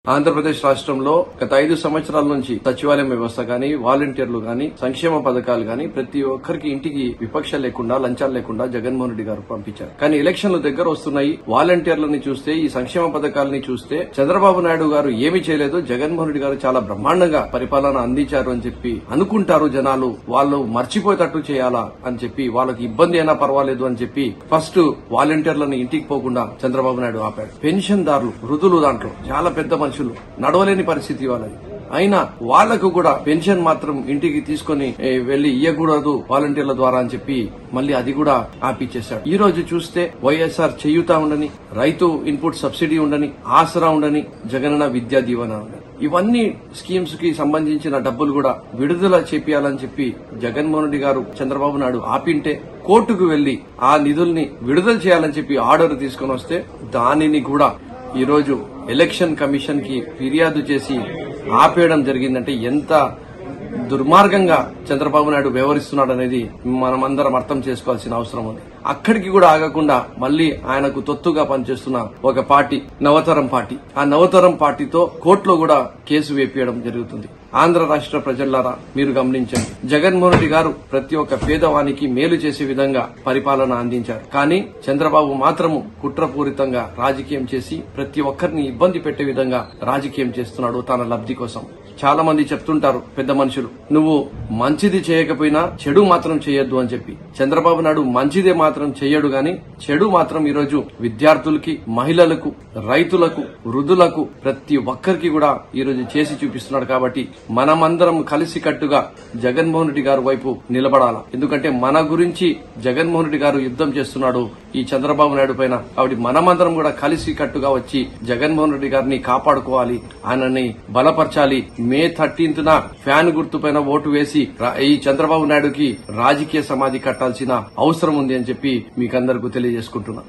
ఆంధ్రప్రదేశ్ రాష్ట్రంలో గత 5 సంవత్సరాల నుంచి సచివాలయం వ్యవస్థ గాని, వాలంటీర్లు గాని, సంక్షేమ పథకాలు గాని ప్రతి ఒక్కరికి ఇంటికి విపక్ష లేకుండా, లంచాలు లేకుండా జగన్మోహన్ రెడ్డి గారు పంపించారు. కానీ ఎలక్షన్లు దగ్గర వస్తున్నాయి. వాలంటీర్లని చూస్తే, ఈ సంక్షేమ పథకాలని చూస్తే చంద్రబాబు నాయుడు గారు ఏమీ చేయలేదు, జగన్మోహన్ రెడ్డి గారు చాలా బ్రహ్మాండంగా పరిపాలన అందించారు అని చెప్పి అనుకుంటారు జనాలు. వాళ్ళు మర్చిపోయేటట్టు చేయాలా అని చెప్పి, వాళ్ళకి ఇబ్బంది అయినా పర్వాలేదు అని చెప్పి ఫస్ట్ వాలంటీర్లను ఇంటికి పోకుండా చంద్రబాబు నాయుడు ఆపాడు. పెన్షన్దారులు, వృద్ధులు దాంట్లో చాలా పెద్ద మనుషులు, నడవలేని పరిస్థితి వాళ్ళది. అయినా వాళ్లకు కూడా పెన్షన్ మాత్రం ఇంటికి తీసుకుని వెళ్లి ఇయ్యకూడదు వాలంటీర్ల ద్వారా అని చెప్పి మళ్లీ అది కూడా ఆపిచ్చేశాడు. ఈ రోజు చూస్తే వైఎస్ఆర్ చేయూత ఉండని, రైతు ఇన్పుట్ సబ్సిడీ ఉండని, ఆసరా ఉండని, జగనన్న విద్యా దీవెన ఉండని, ఇవన్నీ స్కీమ్స్ కి సంబంధించిన డబ్బులు కూడా విడుదల చేపియాలని చెప్పి జగన్మోహన్ రెడ్డి గారు చంద్రబాబు నాయుడు ఆపింటే కోర్టుకు వెళ్లి ఆ నిధుల్ని విడుదల చేయాలని చెప్పి ఆర్డర్ తీసుకుని వస్తే దానిని కూడా ఈ రోజు ఎలక్షన్ కమిషన్ కి ఫిర్యాదు చేసి ఆపేయడం జరిగిందంటే ఎంత దుర్మార్గంగా చంద్రబాబు నాయుడు వ్యవహరిస్తున్నాడనేది మనమందరం అర్థం చేసుకోవాల్సిన అవసరం ఉంది. అక్కడికి కూడా ఆగకుండా మళ్లీ ఆయనకు తొత్తుగా పనిచేస్తున్న ఒక పార్టీ నవతరం పార్టీ, ఆ నవతరం పార్టీతో కోర్టులో కూడా కేసు వేపించడం జరుగుతుంది. ఆంధ్ర రాష్ట్ర ప్రజలారా మీరు గమనించండి, జగన్మోహన్ రెడ్డి గారు ప్రతి ఒక్క పేదవానికి మేలు చేసే విధంగా పరిపాలన అందించారు. కానీ చంద్రబాబు మాత్రము కుట్రపూరితంగా రాజకీయం చేసి ప్రతి ఒక్కరిని ఇబ్బంది పెట్టే విధంగా రాజకీయం చేస్తున్నాడు తన లబ్ధి కోసం. చాలా మంది చెప్తుంటారు పెద్ద మనుషులు, నువ్వు మంచిది చేయకపోయినా చెడు మాత్రం చేయొద్దు అని చెప్పి. చంద్రబాబు నాయుడు మంచిదే మాత్రం చెయ్యడు గాని చెడు మాత్రం ఈ రోజు విద్యార్థులకి, మహిళలకు, రైతులకు, వృద్ధులకు ప్రతి ఒక్కరికి కూడా ఈ రోజు చేసి చూపిస్తున్నాడు. కాబట్టి మనమందరం కలిసి కట్టుగా జగన్మోహన్ రెడ్డి గారి వైపు నిలబడాలా. ఎందుకంటే మన గురించి జగన్మోహన్ రెడ్డి గారు యుద్ధం చేస్తున్నాడు ఈ చంద్రబాబు నాయుడు పైన. కాబట్టి మనమందరం కూడా కలిసి కట్టుగా వచ్చి జగన్మోహన్ రెడ్డి గారిని కాపాడుకోవాలి, ఆయనని బలపరచాలి. మే 13th ఫ్యాన్ గుర్తుపైన ఓటు వేసి ఈ చంద్రబాబు నాయుడుకి రాజకీయ సమాధి కట్టాల్సిన అవసరం ఉంది అని చెప్పి మీకందరికీ తెలియజేసుకుంటున్నా.